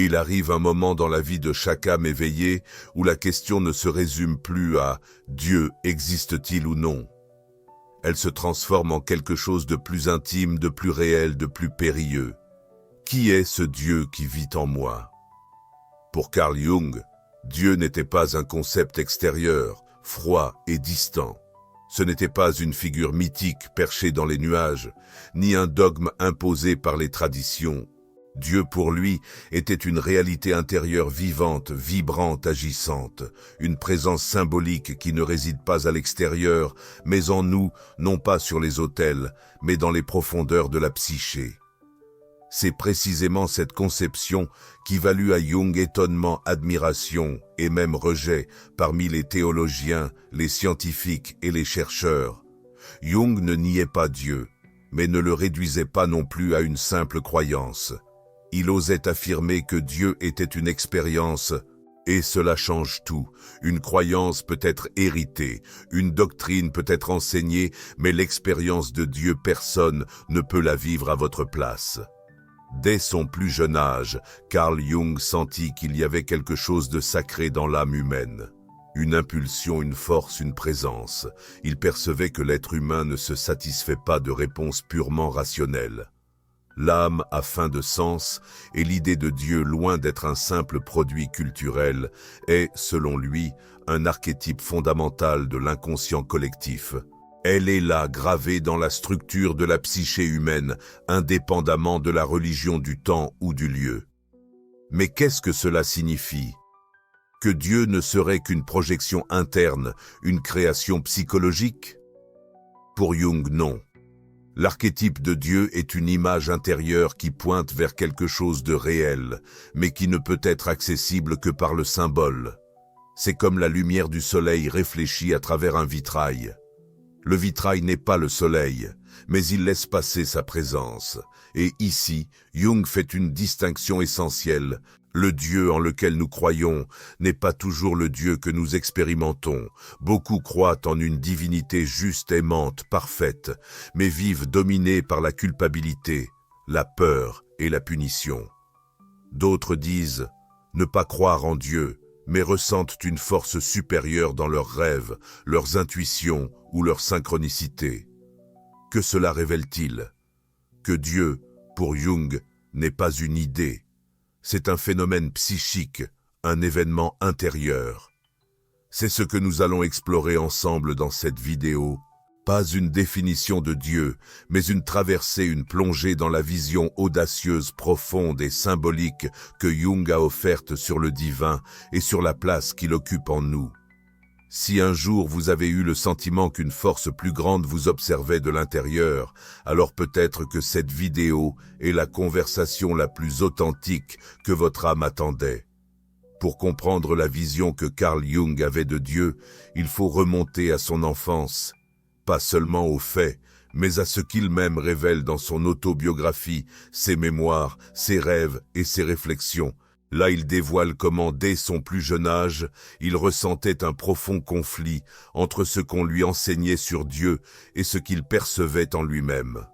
Et il arrive un moment dans la vie de chaque âme éveillée où la question ne se résume plus à « Dieu existe-t-il ou non ?» Elle se transforme en quelque chose de plus intime, de plus réel, de plus périlleux. Qui est ce Dieu qui vit en moi? Pour Carl Jung, Dieu n'était pas un concept extérieur, froid et distant. Ce n'était pas une figure mythique perchée dans les nuages, ni un dogme imposé par les traditions. Dieu pour lui était une réalité intérieure vivante, vibrante, agissante, une présence symbolique qui ne réside pas à l'extérieur, mais en nous, non pas sur les autels, mais dans les profondeurs de la psyché. C'est précisément cette conception qui valut à Jung étonnement, admiration et même rejet parmi les théologiens, les scientifiques et les chercheurs. Jung ne niait pas Dieu, mais ne le réduisait pas non plus à une simple croyance. Il osait affirmer que Dieu était une expérience, et cela change tout. Une croyance peut être héritée, une doctrine peut être enseignée, mais l'expérience de Dieu, personne ne peut la vivre à votre place. Dès son plus jeune âge, Carl Jung sentit qu'il y avait quelque chose de sacré dans l'âme humaine. Une impulsion, une force, une présence. Il percevait que l'être humain ne se satisfait pas de réponses purement rationnelles. L'âme a fin de sens et l'idée de Dieu, loin d'être un simple produit culturel, est, selon lui, un archétype fondamental de l'inconscient collectif. Elle est là, gravée dans la structure de la psyché humaine, indépendamment de la religion du temps ou du lieu. Mais qu'est-ce que cela signifie? Que Dieu ne serait qu'une projection interne, une création psychologique? Pour Jung, non. L'archétype de Dieu est une image intérieure qui pointe vers quelque chose de réel, mais qui ne peut être accessible que par le symbole. C'est comme la lumière du soleil réfléchie à travers un vitrail. Le vitrail n'est pas le soleil, mais il laisse passer sa présence. Et ici, Jung fait une distinction essentielle. Le Dieu en lequel nous croyons n'est pas toujours le Dieu que nous expérimentons. Beaucoup croient en une divinité juste, aimante, parfaite, mais vivent dominés par la culpabilité, la peur et la punition. D'autres disent ne pas croire en Dieu, mais ressentent une force supérieure dans leurs rêves, leurs intuitions ou leur synchronicité. Que cela révèle-t-il? Que Dieu, pour Jung, n'est pas une idée. C'est un phénomène psychique, un événement intérieur. C'est ce que nous allons explorer ensemble dans cette vidéo. Pas une définition de Dieu, mais une traversée, une plongée dans la vision audacieuse, profonde et symbolique que Jung a offerte sur le divin et sur la place qu'il occupe en nous. Si un jour vous avez eu le sentiment qu'une force plus grande vous observait de l'intérieur, alors peut-être que cette vidéo est la conversation la plus authentique que votre âme attendait. Pour comprendre la vision que Carl Jung avait de Dieu, il faut remonter à son enfance, pas seulement aux faits, mais à ce qu'il même révèle dans son autobiographie, ses mémoires, ses rêves et ses réflexions. Là, il dévoile comment, dès son plus jeune âge, il ressentait un profond conflit entre ce qu'on lui enseignait sur Dieu et ce qu'il percevait en lui-même.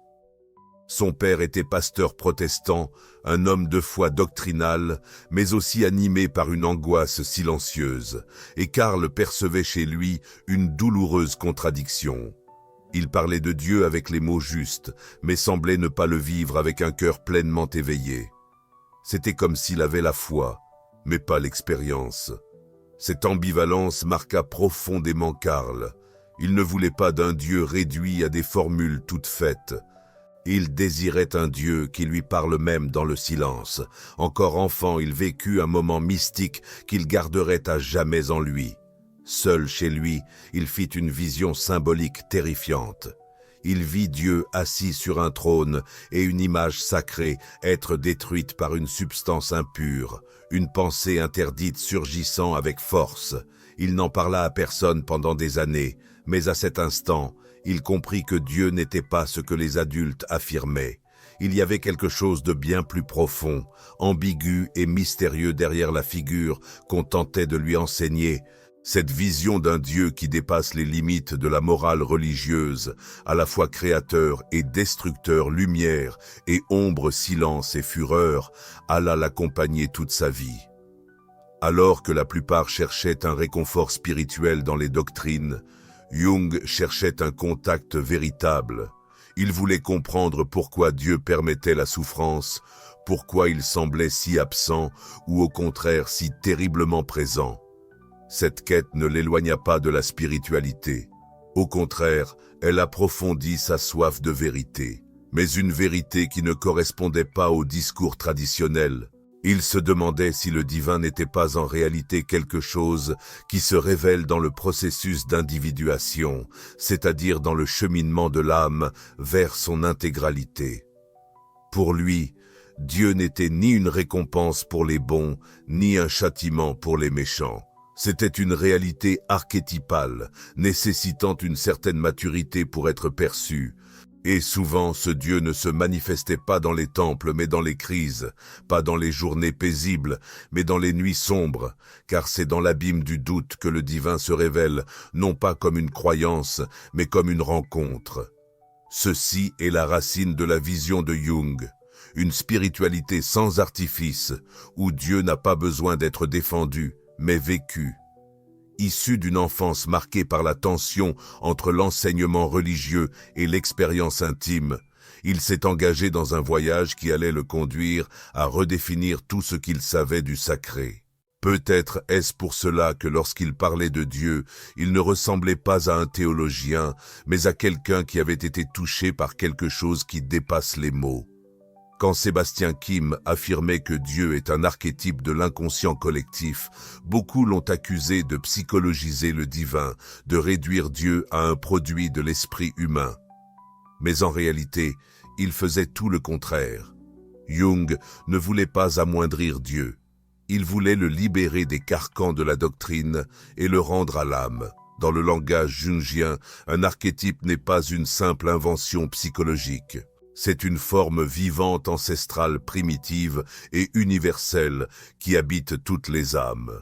Son père était pasteur protestant, un homme de foi doctrinale, mais aussi animé par une angoisse silencieuse, et Carl percevait chez lui une douloureuse contradiction. Il parlait de Dieu avec les mots justes, mais semblait ne pas le vivre avec un cœur pleinement éveillé. C'était comme s'il avait la foi, mais pas l'expérience. Cette ambivalence marqua profondément Carl. Il ne voulait pas d'un Dieu réduit à des formules toutes faites. Il désirait un Dieu qui lui parle même dans le silence. Encore enfant, il vécut un moment mystique qu'il garderait à jamais en lui. Seul chez lui, il fit une vision symbolique terrifiante. Il vit Dieu assis sur un trône et une image sacrée être détruite par une substance impure, une pensée interdite surgissant avec force. Il n'en parla à personne pendant des années, mais à cet instant, il comprit que Dieu n'était pas ce que les adultes affirmaient. Il y avait quelque chose de bien plus profond, ambigu et mystérieux derrière la figure qu'on tentait de lui enseigner. Cette vision d'un Dieu qui dépasse les limites de la morale religieuse, à la fois créateur et destructeur, lumière et ombre, silence et fureur, alla l'accompagner toute sa vie. Alors que la plupart cherchaient un réconfort spirituel dans les doctrines, Jung cherchait un contact véritable. Il voulait comprendre pourquoi Dieu permettait la souffrance, pourquoi il semblait si absent ou au contraire si terriblement présent. Cette quête ne l'éloigna pas de la spiritualité. Au contraire, elle approfondit sa soif de vérité, mais une vérité qui ne correspondait pas au discours traditionnel. Il se demandait si le divin n'était pas en réalité quelque chose qui se révèle dans le processus d'individuation, c'est-à-dire dans le cheminement de l'âme vers son intégralité. Pour lui, Dieu n'était ni une récompense pour les bons, ni un châtiment pour les méchants. C'était une réalité archétypale, nécessitant une certaine maturité pour être perçue. Et souvent, ce Dieu ne se manifestait pas dans les temples, mais dans les crises, pas dans les journées paisibles, mais dans les nuits sombres, car c'est dans l'abîme du doute que le divin se révèle, non pas comme une croyance, mais comme une rencontre. Ceci est la racine de la vision de Jung, une spiritualité sans artifice, où Dieu n'a pas besoin d'être défendu, mais vécu. Issu d'une enfance marquée par la tension entre l'enseignement religieux et l'expérience intime, il s'est engagé dans un voyage qui allait le conduire à redéfinir tout ce qu'il savait du sacré. Peut-être est-ce pour cela que lorsqu'il parlait de Dieu, il ne ressemblait pas à un théologien, mais à quelqu'un qui avait été touché par quelque chose qui dépasse les mots. Quand Sébastien Kim affirmait que Dieu est un archétype de l'inconscient collectif, beaucoup l'ont accusé de psychologiser le divin, de réduire Dieu à un produit de l'esprit humain. Mais en réalité, il faisait tout le contraire. Jung ne voulait pas amoindrir Dieu. Il voulait le libérer des carcans de la doctrine et le rendre à l'âme. Dans le langage jungien, un archétype n'est pas une simple invention psychologique. C'est une forme vivante, ancestrale, primitive et universelle qui habite toutes les âmes.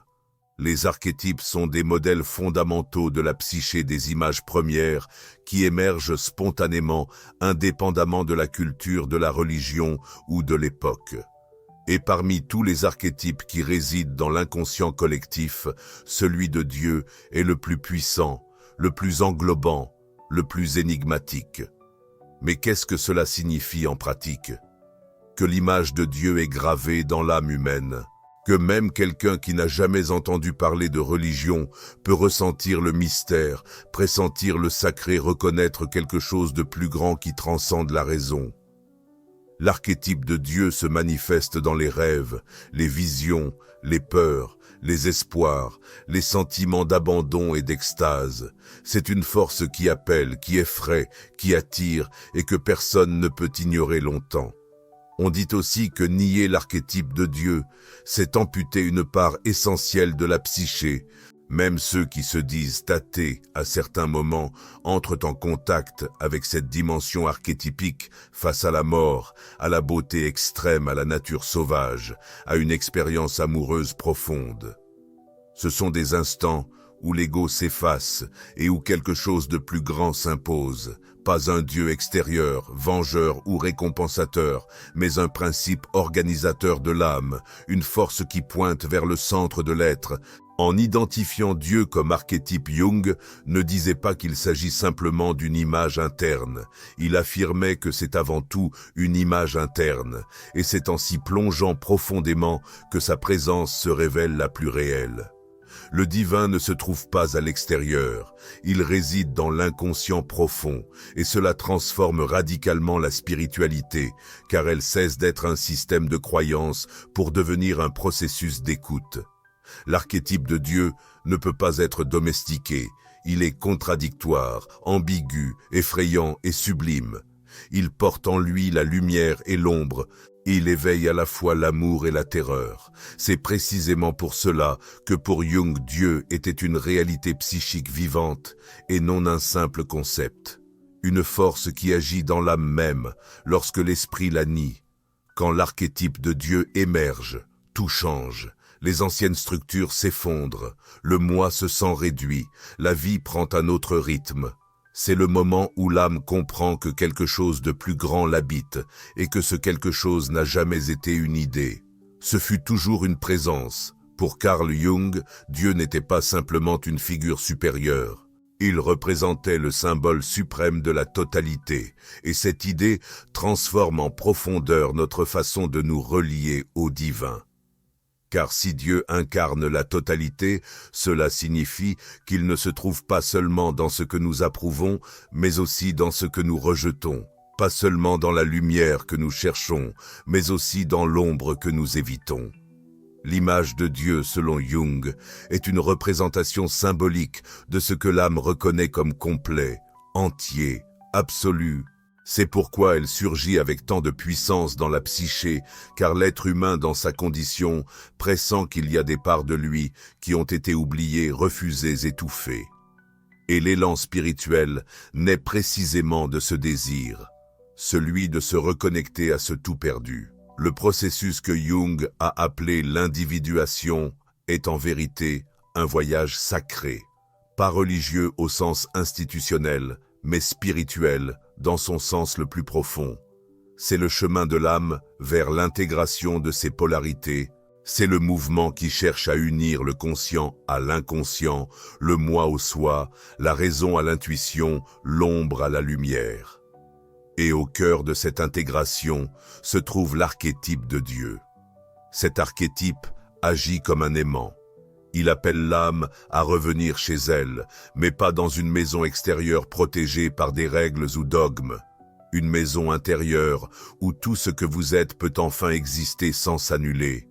Les archétypes sont des modèles fondamentaux de la psyché, des images premières qui émergent spontanément, indépendamment de la culture, de la religion ou de l'époque. Et parmi tous les archétypes qui résident dans l'inconscient collectif, celui de Dieu est le plus puissant, le plus englobant, le plus énigmatique. Mais qu'est-ce que cela signifie en pratique? Que l'image de Dieu est gravée dans l'âme humaine, que même quelqu'un qui n'a jamais entendu parler de religion peut ressentir le mystère, pressentir le sacré, reconnaître quelque chose de plus grand qui transcende la raison. L'archétype de Dieu se manifeste dans les rêves, les visions, les peurs, les espoirs, les sentiments d'abandon et d'extase. C'est une force qui appelle, qui effraie, qui attire et que personne ne peut ignorer longtemps. On dit aussi que nier l'archétype de Dieu, c'est amputer une part essentielle de la psyché. Même ceux qui se disent athées à certains moments entrent en contact avec cette dimension archétypique face à la mort, à la beauté extrême, à la nature sauvage, à une expérience amoureuse profonde. Ce sont des instants où l'ego s'efface et où quelque chose de plus grand s'impose. Pas un Dieu extérieur, vengeur ou récompensateur, mais un principe organisateur de l'âme, une force qui pointe vers le centre de l'être. En identifiant Dieu comme archétype, Jung ne disait pas qu'il s'agit simplement d'une image interne. Il affirmait que c'est avant tout une image interne, et c'est en s'y plongeant profondément que sa présence se révèle la plus réelle. Le divin ne se trouve pas à l'extérieur, il réside dans l'inconscient profond, et cela transforme radicalement la spiritualité, car elle cesse d'être un système de croyance pour devenir un processus d'écoute. L'archétype de Dieu ne peut pas être domestiqué, il est contradictoire, ambigu, effrayant et sublime. Il porte en lui la lumière et l'ombre, il éveille à la fois l'amour et la terreur. C'est précisément pour cela que pour Jung, Dieu était une réalité psychique vivante et non un simple concept. Une force qui agit dans l'âme même lorsque l'esprit la nie. Quand l'archétype de Dieu émerge, tout change. Les anciennes structures s'effondrent, le moi se sent réduit, la vie prend un autre rythme. C'est le moment où l'âme comprend que quelque chose de plus grand l'habite et que ce quelque chose n'a jamais été une idée. Ce fut toujours une présence. Pour Carl Jung, Dieu n'était pas simplement une figure supérieure. Il représentait le symbole suprême de la totalité, et cette idée transforme en profondeur notre façon de nous relier au divin. Car si Dieu incarne la totalité, cela signifie qu'il ne se trouve pas seulement dans ce que nous approuvons, mais aussi dans ce que nous rejetons. Pas seulement dans la lumière que nous cherchons, mais aussi dans l'ombre que nous évitons. L'image de Dieu, selon Jung, est une représentation symbolique de ce que l'âme reconnaît comme complet, entier, absolu. C'est pourquoi elle surgit avec tant de puissance dans la psyché, car l'être humain dans sa condition pressent qu'il y a des parts de lui qui ont été oubliées, refusées, étouffées. Et l'élan spirituel naît précisément de ce désir, celui de se reconnecter à ce tout perdu. Le processus que Jung a appelé l'individuation est en vérité un voyage sacré, pas religieux au sens institutionnel, mais spirituel dans son sens le plus profond. C'est le chemin de l'âme vers l'intégration de ses polarités, c'est le mouvement qui cherche à unir le conscient à l'inconscient, le moi au soi, la raison à l'intuition, l'ombre à la lumière. Et au cœur de cette intégration se trouve l'archétype de Dieu. Cet archétype agit comme un aimant. Il appelle l'âme à revenir chez elle, mais pas dans une maison extérieure protégée par des règles ou dogmes. Une maison intérieure où tout ce que vous êtes peut enfin exister sans s'annuler.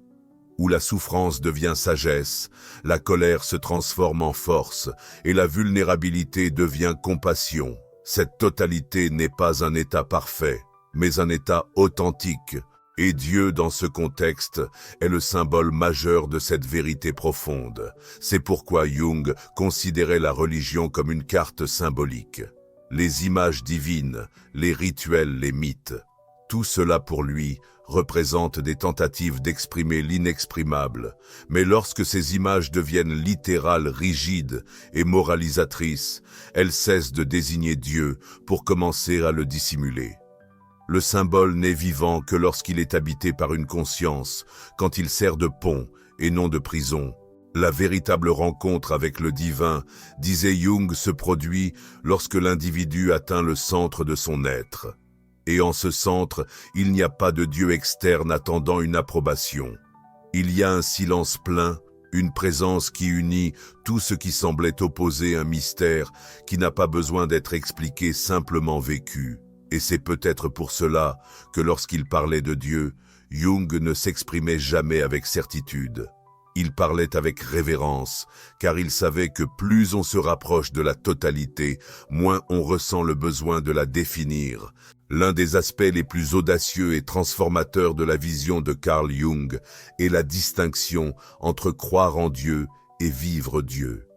Où la souffrance devient sagesse, la colère se transforme en force et la vulnérabilité devient compassion. Cette totalité n'est pas un état parfait, mais un état authentique. Et Dieu, dans ce contexte, est le symbole majeur de cette vérité profonde. C'est pourquoi Jung considérait la religion comme une carte symbolique. Les images divines, les rituels, les mythes, tout cela pour lui représente des tentatives d'exprimer l'inexprimable. Mais lorsque ces images deviennent littérales, rigides et moralisatrices, elles cessent de désigner Dieu pour commencer à le dissimuler. Le symbole n'est vivant que lorsqu'il est habité par une conscience, quand il sert de pont et non de prison. La véritable rencontre avec le divin, disait Jung, se produit lorsque l'individu atteint le centre de son être. Et en ce centre, il n'y a pas de Dieu externe attendant une approbation. Il y a un silence plein, une présence qui unit tout ce qui semblait opposer un mystère qui n'a pas besoin d'être expliqué, simplement vécu. Et c'est peut-être pour cela que lorsqu'il parlait de Dieu, Jung ne s'exprimait jamais avec certitude. Il parlait avec révérence, car il savait que plus on se rapproche de la totalité, moins on ressent le besoin de la définir. L'un des aspects les plus audacieux et transformateurs de la vision de Carl Jung est la distinction entre croire en Dieu et vivre Dieu.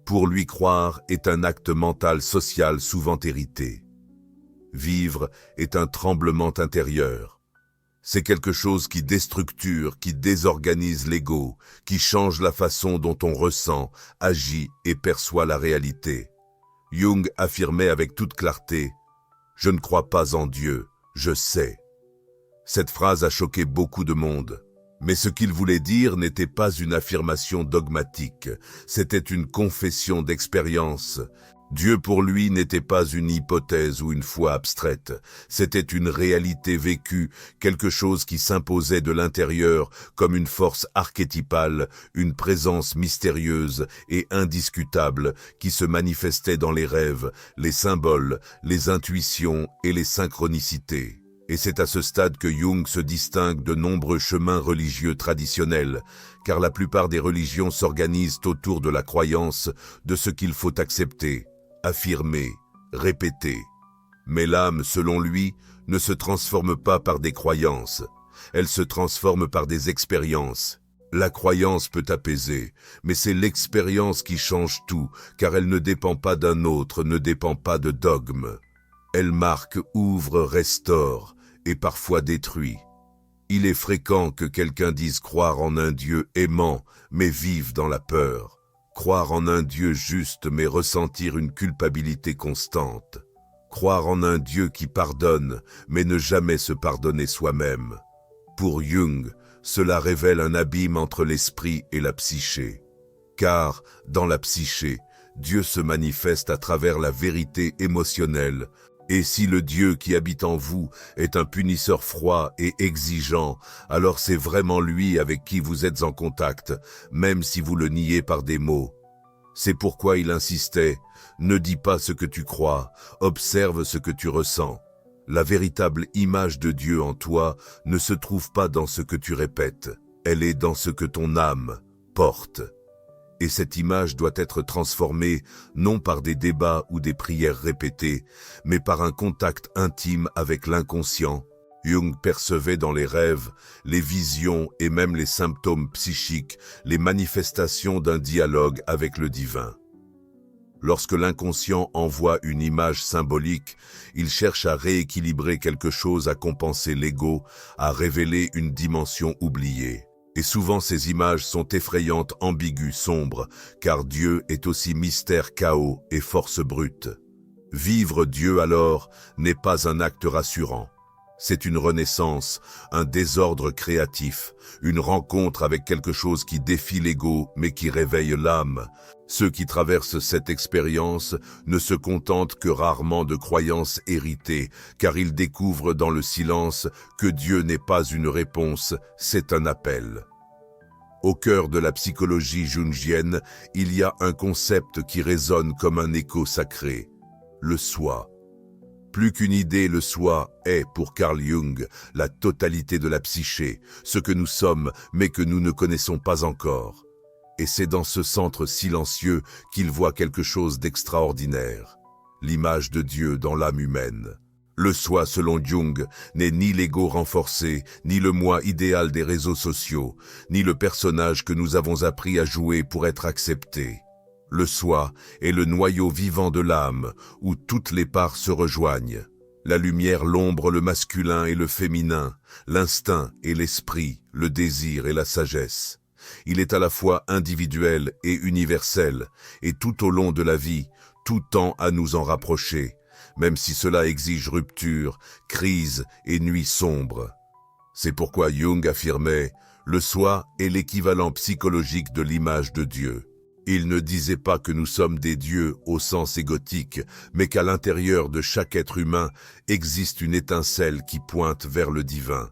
Pour lui, croire est un acte mental social souvent hérité. Vivre est un tremblement intérieur. C'est quelque chose qui déstructure, qui désorganise l'ego, qui change la façon dont on ressent, agit et perçoit la réalité. Jung affirmait avec toute clarté « Je ne crois pas en Dieu, je sais ». Cette phrase a choqué beaucoup de monde. Mais ce qu'il voulait dire n'était pas une affirmation dogmatique, c'était une confession d'expérience. Dieu pour lui n'était pas une hypothèse ou une foi abstraite, c'était une réalité vécue, quelque chose qui s'imposait de l'intérieur comme une force archétypale, une présence mystérieuse et indiscutable qui se manifestait dans les rêves, les symboles, les intuitions et les synchronicités. Et c'est à ce stade que Jung se distingue de nombreux chemins religieux traditionnels, car la plupart des religions s'organisent autour de la croyance de ce qu'il faut accepter, affirmer, répéter. Mais l'âme, selon lui, ne se transforme pas par des croyances, elle se transforme par des expériences. La croyance peut apaiser, mais c'est l'expérience qui change tout, car elle ne dépend pas d'un autre, ne dépend pas de dogme. Elle marque, ouvre, restaure, et parfois détruit. Il est fréquent que quelqu'un dise croire en un Dieu aimant, mais vive dans la peur. Croire en un Dieu juste, mais ressentir une culpabilité constante. Croire en un Dieu qui pardonne, mais ne jamais se pardonner soi-même. Pour Jung, cela révèle un abîme entre l'esprit et la psyché. Car, dans la psyché, Dieu se manifeste à travers la vérité émotionnelle. Et si le Dieu qui habite en vous est un punisseur froid et exigeant, alors c'est vraiment lui avec qui vous êtes en contact, même si vous le niez par des mots. C'est pourquoi il insistait, ne dis pas ce que tu crois, observe ce que tu ressens. La véritable image de Dieu en toi ne se trouve pas dans ce que tu répètes, elle est dans ce que ton âme porte. Et cette image doit être transformée non par des débats ou des prières répétées, mais par un contact intime avec l'inconscient. Jung percevait dans les rêves, les visions et même les symptômes psychiques, les manifestations d'un dialogue avec le divin. Lorsque l'inconscient envoie une image symbolique, il cherche à rééquilibrer quelque chose, à compenser l'ego, à révéler une dimension oubliée. Et souvent ces images sont effrayantes, ambiguës, sombres, car Dieu est aussi mystère, chaos et force brute. Vivre Dieu alors n'est pas un acte rassurant. C'est une renaissance, un désordre créatif, une rencontre avec quelque chose qui défie l'ego mais qui réveille l'âme. Ceux qui traversent cette expérience ne se contentent que rarement de croyances héritées, car ils découvrent dans le silence que Dieu n'est pas une réponse, c'est un appel. Au cœur de la psychologie jungienne, il y a un concept qui résonne comme un écho sacré, le soi. Plus qu'une idée, le soi est, pour Carl Jung, la totalité de la psyché, ce que nous sommes mais que nous ne connaissons pas encore. Et c'est dans ce centre silencieux qu'il voit quelque chose d'extraordinaire, l'image de Dieu dans l'âme humaine. Le soi, selon Jung, n'est ni l'ego renforcé, ni le moi idéal des réseaux sociaux, ni le personnage que nous avons appris à jouer pour être accepté. Le soi est le noyau vivant de l'âme, où toutes les parts se rejoignent. La lumière, l'ombre, le masculin et le féminin, l'instinct et l'esprit, le désir et la sagesse. Il est à la fois individuel et universel, et tout au long de la vie, tout tend à nous en rapprocher, même si cela exige rupture, crise et nuit sombre. C'est pourquoi Jung affirmait « Le soi est l'équivalent psychologique de l'image de Dieu ». Il ne disait pas que nous sommes des dieux au sens égotique, mais qu'à l'intérieur de chaque être humain existe une étincelle qui pointe vers le divin.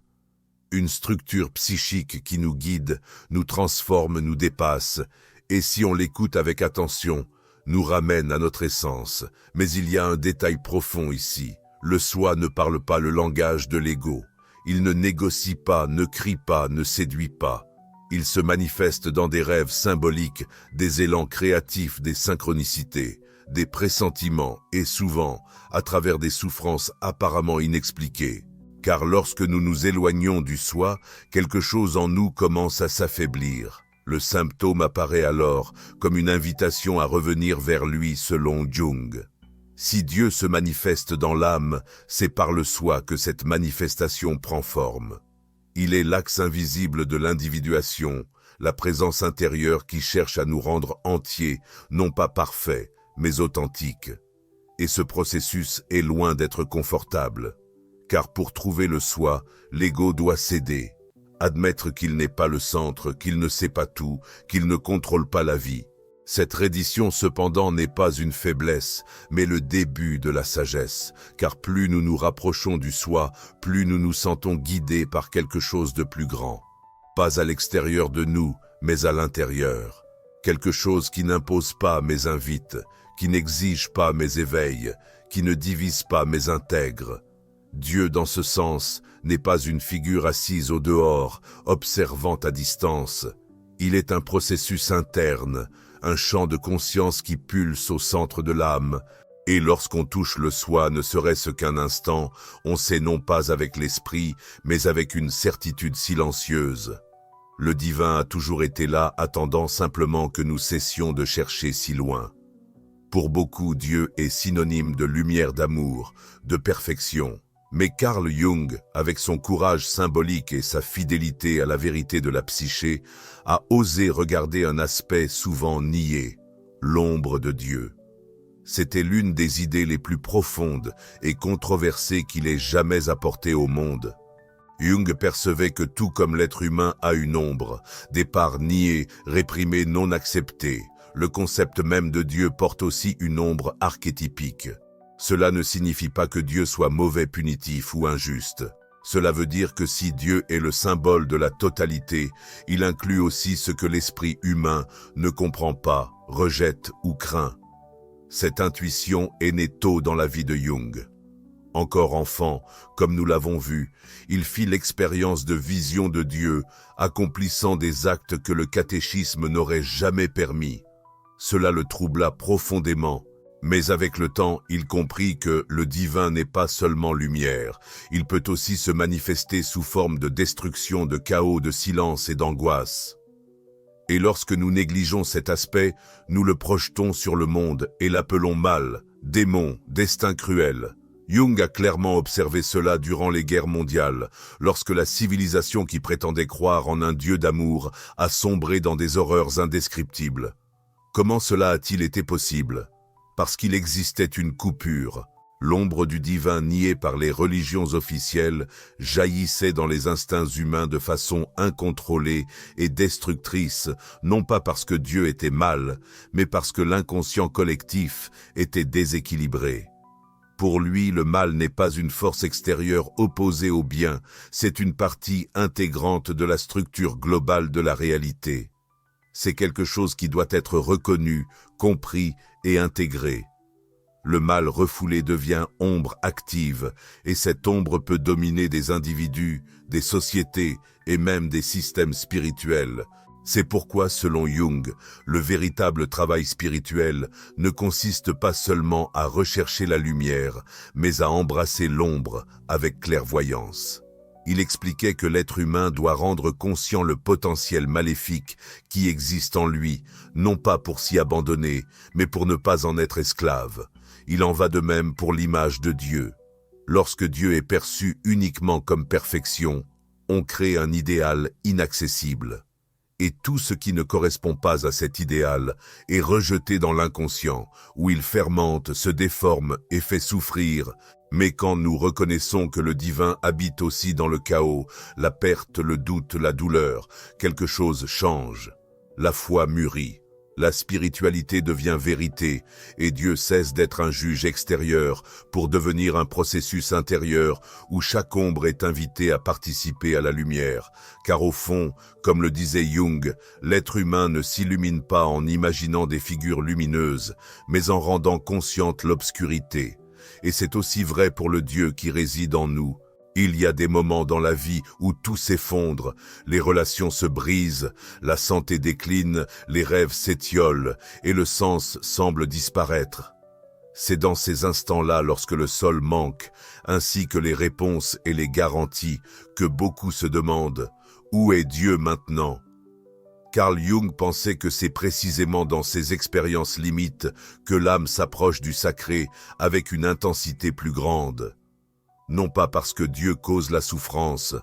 Une structure psychique qui nous guide, nous transforme, nous dépasse, et si on l'écoute avec attention, nous ramène à notre essence. Mais il y a un détail profond ici. Le soi ne parle pas le langage de l'ego. Il ne négocie pas, ne crie pas, ne séduit pas. Il se manifeste dans des rêves symboliques, des élans créatifs, des synchronicités, des pressentiments et souvent à travers des souffrances apparemment inexpliquées. Car lorsque nous nous éloignons du soi, quelque chose en nous commence à s'affaiblir. Le symptôme apparaît alors comme une invitation à revenir vers lui selon Jung. Si Dieu se manifeste dans l'âme, c'est par le soi que cette manifestation prend forme. Il est l'axe invisible de l'individuation, la présence intérieure qui cherche à nous rendre entiers, non pas parfaits, mais authentiques. Et ce processus est loin d'être confortable. Car pour trouver le soi, l'ego doit céder, admettre qu'il n'est pas le centre, qu'il ne sait pas tout, qu'il ne contrôle pas la vie. Cette reddition cependant n'est pas une faiblesse, mais le début de la sagesse, car plus nous nous rapprochons du soi, plus nous nous sentons guidés par quelque chose de plus grand. Pas à l'extérieur de nous, mais à l'intérieur. Quelque chose qui n'impose pas mais invite, qui n'exige pas mais éveille, qui ne divise pas mais intègre. Dieu, dans ce sens, n'est pas une figure assise au dehors, observant à distance. Il est un processus interne, un champ de conscience qui pulse au centre de l'âme. Et lorsqu'on touche le soi, ne serait-ce qu'un instant, on sait non pas avec l'esprit, mais avec une certitude silencieuse. Le divin a toujours été là, attendant simplement que nous cessions de chercher si loin. Pour beaucoup, Dieu est synonyme de lumière, d'amour, de perfection. Mais Carl Jung, avec son courage symbolique et sa fidélité à la vérité de la psyché, a osé regarder un aspect souvent nié, l'ombre de Dieu. C'était l'une des idées les plus profondes et controversées qu'il ait jamais apportées au monde. Jung percevait que tout comme l'être humain a une ombre, des parts niées, réprimées, non acceptées, le concept même de Dieu porte aussi une ombre archétypique. Cela ne signifie pas que Dieu soit mauvais, punitif ou injuste. Cela veut dire que si Dieu est le symbole de la totalité, il inclut aussi ce que l'esprit humain ne comprend pas, rejette ou craint. Cette intuition est née tôt dans la vie de Jung. Encore enfant, comme nous l'avons vu, il fit l'expérience de vision de Dieu, accomplissant des actes que le catéchisme n'aurait jamais permis. Cela le troubla profondément, mais avec le temps, il comprit que le divin n'est pas seulement lumière, il peut aussi se manifester sous forme de destruction, de chaos, de silence et d'angoisse. Et lorsque nous négligeons cet aspect, nous le projetons sur le monde et l'appelons mal, démon, destin cruel. Jung a clairement observé cela durant les guerres mondiales, lorsque la civilisation qui prétendait croire en un Dieu d'amour a sombré dans des horreurs indescriptibles. Comment cela a-t-il été possible? Parce qu'il existait une coupure. L'ombre du divin niée par les religions officielles jaillissait dans les instincts humains de façon incontrôlée et destructrice, non pas parce que Dieu était mal, mais parce que l'inconscient collectif était déséquilibré. Pour lui, le mal n'est pas une force extérieure opposée au bien, c'est une partie intégrante de la structure globale de la réalité. C'est quelque chose qui doit être reconnu, compris et intégré. Le mal refoulé devient ombre active, et cette ombre peut dominer des individus, des sociétés et même des systèmes spirituels. C'est pourquoi, selon Jung, le véritable travail spirituel ne consiste pas seulement à rechercher la lumière, mais à embrasser l'ombre avec clairvoyance. Il expliquait que l'être humain doit rendre conscient le potentiel maléfique qui existe en lui, non pas pour s'y abandonner, mais pour ne pas en être esclave. Il en va de même pour l'image de Dieu. Lorsque Dieu est perçu uniquement comme perfection, on crée un idéal inaccessible. Et tout ce qui ne correspond pas à cet idéal est rejeté dans l'inconscient, où il fermente, se déforme et fait souffrir. Mais quand nous reconnaissons que le divin habite aussi dans le chaos, la perte, le doute, la douleur, quelque chose change. La foi mûrit. La spiritualité devient vérité et Dieu cesse d'être un juge extérieur pour devenir un processus intérieur où chaque ombre est invitée à participer à la lumière. Car au fond, comme le disait Jung, l'être humain ne s'illumine pas en imaginant des figures lumineuses, mais en rendant consciente l'obscurité. Et c'est aussi vrai pour le Dieu qui réside en nous. Il y a des moments dans la vie où tout s'effondre, les relations se brisent, la santé décline, les rêves s'étiolent et le sens semble disparaître. C'est dans ces instants-là, lorsque le sol manque, ainsi que les réponses et les garanties, que beaucoup se demandent « Où est Dieu maintenant ?» Carl Jung pensait que c'est précisément dans ces expériences limites que l'âme s'approche du sacré avec une intensité plus grande. Non pas parce que Dieu cause la souffrance,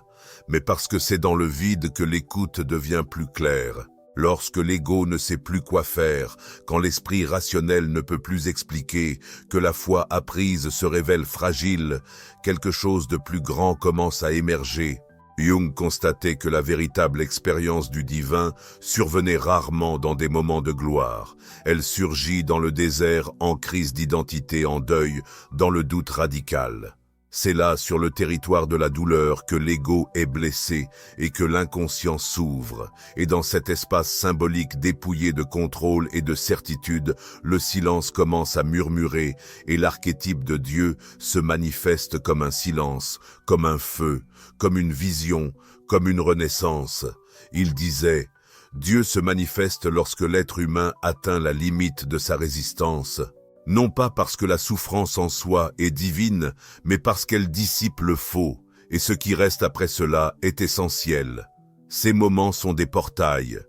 mais parce que c'est dans le vide que l'écoute devient plus claire. Lorsque l'ego ne sait plus quoi faire, quand l'esprit rationnel ne peut plus expliquer, que la foi apprise se révèle fragile, quelque chose de plus grand commence à émerger. Jung constatait que la véritable expérience du divin survenait rarement dans des moments de gloire. Elle surgit dans le désert, en crise d'identité, en deuil, dans le doute radical. C'est là, sur le territoire de la douleur, que l'ego est blessé et que l'inconscient s'ouvre. Et dans cet espace symbolique dépouillé de contrôle et de certitude, le silence commence à murmurer et l'archétype de Dieu se manifeste comme un silence, comme un feu, comme une vision, comme une renaissance. Il disait « Dieu se manifeste lorsque l'être humain atteint la limite de sa résistance. » Non pas parce que la souffrance en soi est divine, mais parce qu'elle dissipe le faux, et ce qui reste après cela est essentiel. Ces moments sont des portails.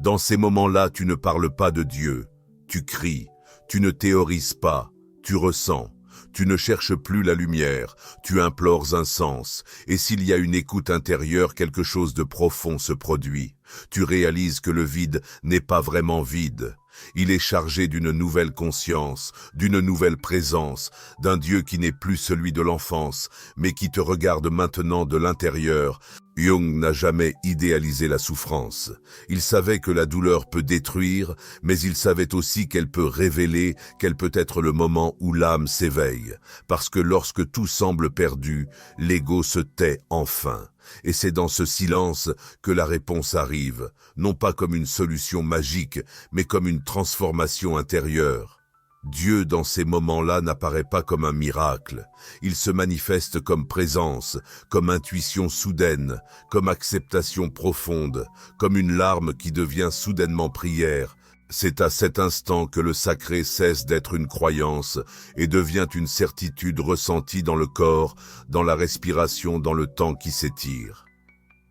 Dans ces moments-là, tu ne parles pas de Dieu. Tu cries, tu ne théorises pas, tu ressens. Tu ne cherches plus la lumière, tu implores un sens, et s'il y a une écoute intérieure, quelque chose de profond se produit. Tu réalises que le vide n'est pas vraiment vide. Il est chargé d'une nouvelle conscience, d'une nouvelle présence, d'un Dieu qui n'est plus celui de l'enfance, mais qui te regarde maintenant de l'intérieur. Jung n'a jamais idéalisé la souffrance. Il savait que la douleur peut détruire, mais il savait aussi qu'elle peut révéler, qu'elle peut être le moment où l'âme s'éveille. Parce que lorsque tout semble perdu, l'ego se tait enfin. Et c'est dans ce silence que la réponse arrive, non pas comme une solution magique, mais comme une transformation intérieure. Dieu, dans ces moments-là, n'apparaît pas comme un miracle. Il se manifeste comme présence, comme intuition soudaine, comme acceptation profonde, comme une larme qui devient soudainement prière. C'est à cet instant que le sacré cesse d'être une croyance et devient une certitude ressentie dans le corps, dans la respiration, dans le temps qui s'étire.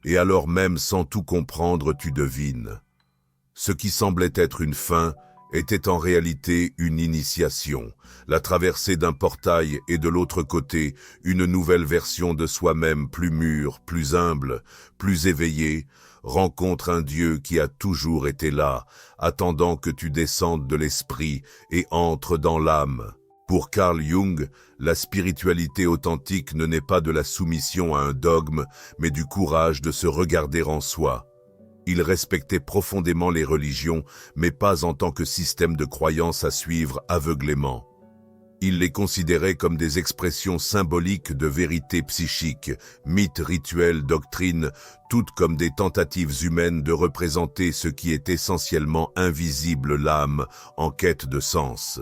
Et alors même sans tout comprendre, tu devines. Ce qui semblait être une fin était en réalité une initiation, la traversée d'un portail et de l'autre côté, une nouvelle version de soi-même plus mûre, plus humble, plus éveillée, rencontre un Dieu qui a toujours été là, attendant que tu descendes de l'esprit et entres dans l'âme. Pour Carl Jung, la spiritualité authentique ne naît pas de la soumission à un dogme, mais du courage de se regarder en soi. Il respectait profondément les religions, mais pas en tant que système de croyance à suivre aveuglément. Il les considérait comme des expressions symboliques de vérité psychique, mythes, rituels, doctrines, toutes comme des tentatives humaines de représenter ce qui est essentiellement invisible, l'âme, en quête de sens.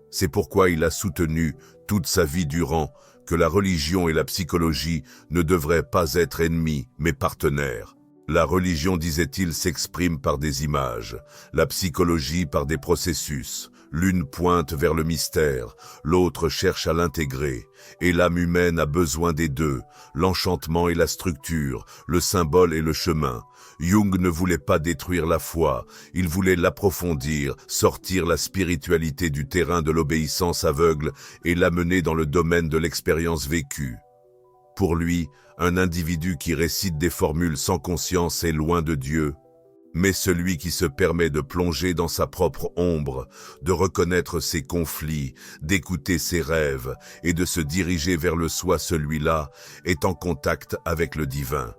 C'est pourquoi il a soutenu, toute sa vie durant, que la religion et la psychologie ne devraient pas être ennemis, mais partenaires. La religion, disait-il, s'exprime par des images, la psychologie par des processus. L'une pointe vers le mystère, l'autre cherche à l'intégrer, et l'âme humaine a besoin des deux, l'enchantement et la structure, le symbole et le chemin. Jung ne voulait pas détruire la foi, il voulait l'approfondir, sortir la spiritualité du terrain de l'obéissance aveugle et l'amener dans le domaine de l'expérience vécue. Pour lui, un individu qui récite des formules sans conscience est loin de Dieu. Mais celui qui se permet de plonger dans sa propre ombre, de reconnaître ses conflits, d'écouter ses rêves et de se diriger vers le soi, celui-là est en contact avec le divin.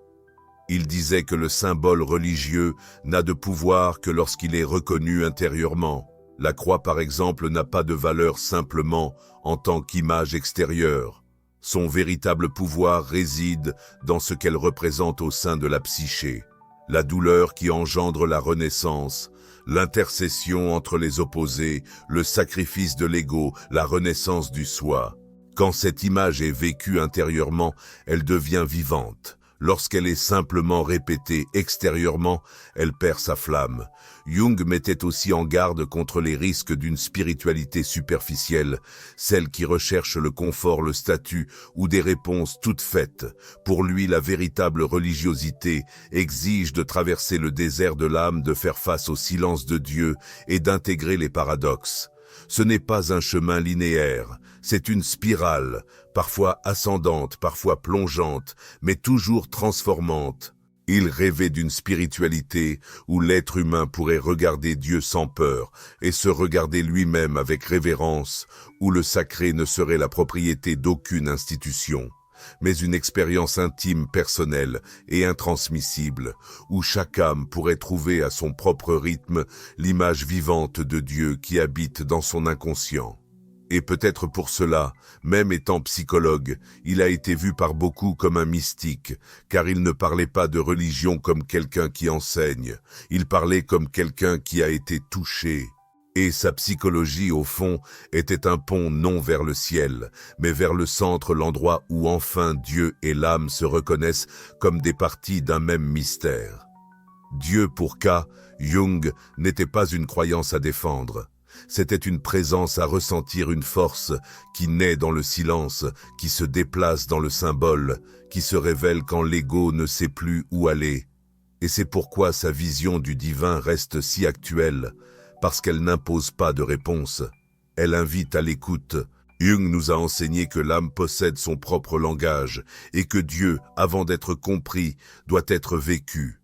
Il disait que le symbole religieux n'a de pouvoir que lorsqu'il est reconnu intérieurement. La croix, par exemple, n'a pas de valeur simplement en tant qu'image extérieure. Son véritable pouvoir réside dans ce qu'elle représente au sein de la psyché. La douleur qui engendre la renaissance, l'intercession entre les opposés, le sacrifice de l'ego, la renaissance du soi. Quand cette image est vécue intérieurement, elle devient vivante. Lorsqu'elle est simplement répétée extérieurement, elle perd sa flamme. Jung mettait aussi en garde contre les risques d'une spiritualité superficielle, celle qui recherche le confort, le statut ou des réponses toutes faites. Pour lui, la véritable religiosité exige de traverser le désert de l'âme, de faire face au silence de Dieu et d'intégrer les paradoxes. Ce n'est pas un chemin linéaire, c'est une spirale, parfois ascendante, parfois plongeante, mais toujours transformante. Il rêvait d'une spiritualité où l'être humain pourrait regarder Dieu sans peur et se regarder lui-même avec révérence, où le sacré ne serait la propriété d'aucune institution, mais une expérience intime, personnelle et intransmissible, où chaque âme pourrait trouver à son propre rythme l'image vivante de Dieu qui habite dans son inconscient. Et peut-être pour cela, même étant psychologue, il a été vu par beaucoup comme un mystique, car il ne parlait pas de religion comme quelqu'un qui enseigne, il parlait comme quelqu'un qui a été touché. Et sa psychologie, au fond, était un pont non vers le ciel, mais vers le centre, l'endroit où enfin Dieu et l'âme se reconnaissent comme des parties d'un même mystère. Dieu, pour K. Jung, n'était pas une croyance à défendre. C'était une présence à ressentir, une force qui naît dans le silence, qui se déplace dans le symbole, qui se révèle quand l'ego ne sait plus où aller. Et c'est pourquoi sa vision du divin reste si actuelle, parce qu'elle n'impose pas de réponse. Elle invite à l'écoute, Jung nous a enseigné que l'âme possède son propre langage et que Dieu, avant d'être compris, doit être vécu.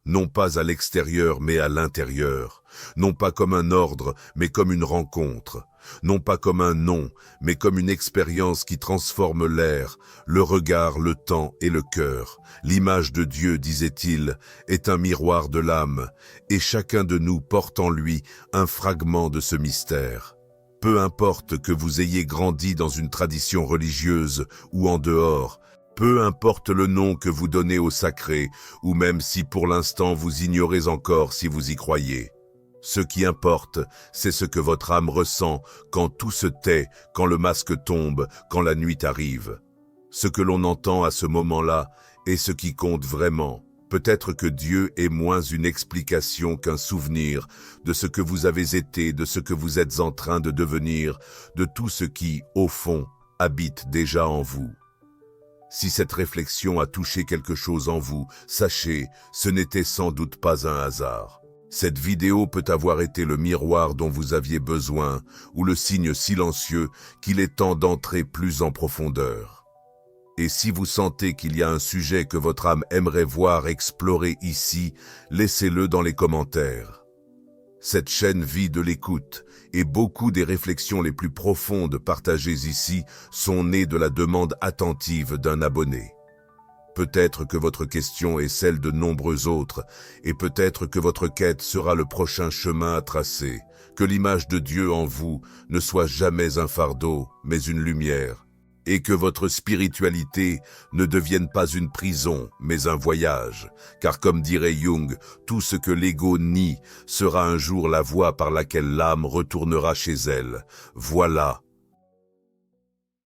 Non pas à l'extérieur mais à l'intérieur, non pas comme un ordre mais comme une rencontre, non pas comme un nom mais comme une expérience qui transforme l'air, le regard, le temps et le cœur. L'image de Dieu, disait-il, est un miroir de l'âme et chacun de nous porte en lui un fragment de ce mystère. Peu importe que vous ayez grandi dans une tradition religieuse ou en dehors, peu importe le nom que vous donnez au sacré, ou même si pour l'instant vous ignorez encore si vous y croyez. Ce qui importe, c'est ce que votre âme ressent quand tout se tait, quand le masque tombe, quand la nuit arrive. Ce que l'on entend à ce moment-là est ce qui compte vraiment. Peut-être que Dieu est moins une explication qu'un souvenir de ce que vous avez été, de ce que vous êtes en train de devenir, de tout ce qui, au fond, habite déjà en vous. Si cette réflexion a touché quelque chose en vous, sachez, ce n'était sans doute pas un hasard. Cette vidéo peut avoir été le miroir dont vous aviez besoin, ou le signe silencieux qu'il est temps d'entrer plus en profondeur. Et si vous sentez qu'il y a un sujet que votre âme aimerait voir explorer ici, laissez-le dans les commentaires. Cette chaîne vit de l'écoute, et beaucoup des réflexions les plus profondes partagées ici sont nées de la demande attentive d'un abonné. Peut-être que votre question est celle de nombreux autres, et peut-être que votre quête sera le prochain chemin à tracer, que l'image de Dieu en vous ne soit jamais un fardeau, mais une lumière, et que votre spiritualité ne devienne pas une prison, mais un voyage. Car comme dirait Jung, tout ce que l'ego nie sera un jour la voie par laquelle l'âme retournera chez elle. Voilà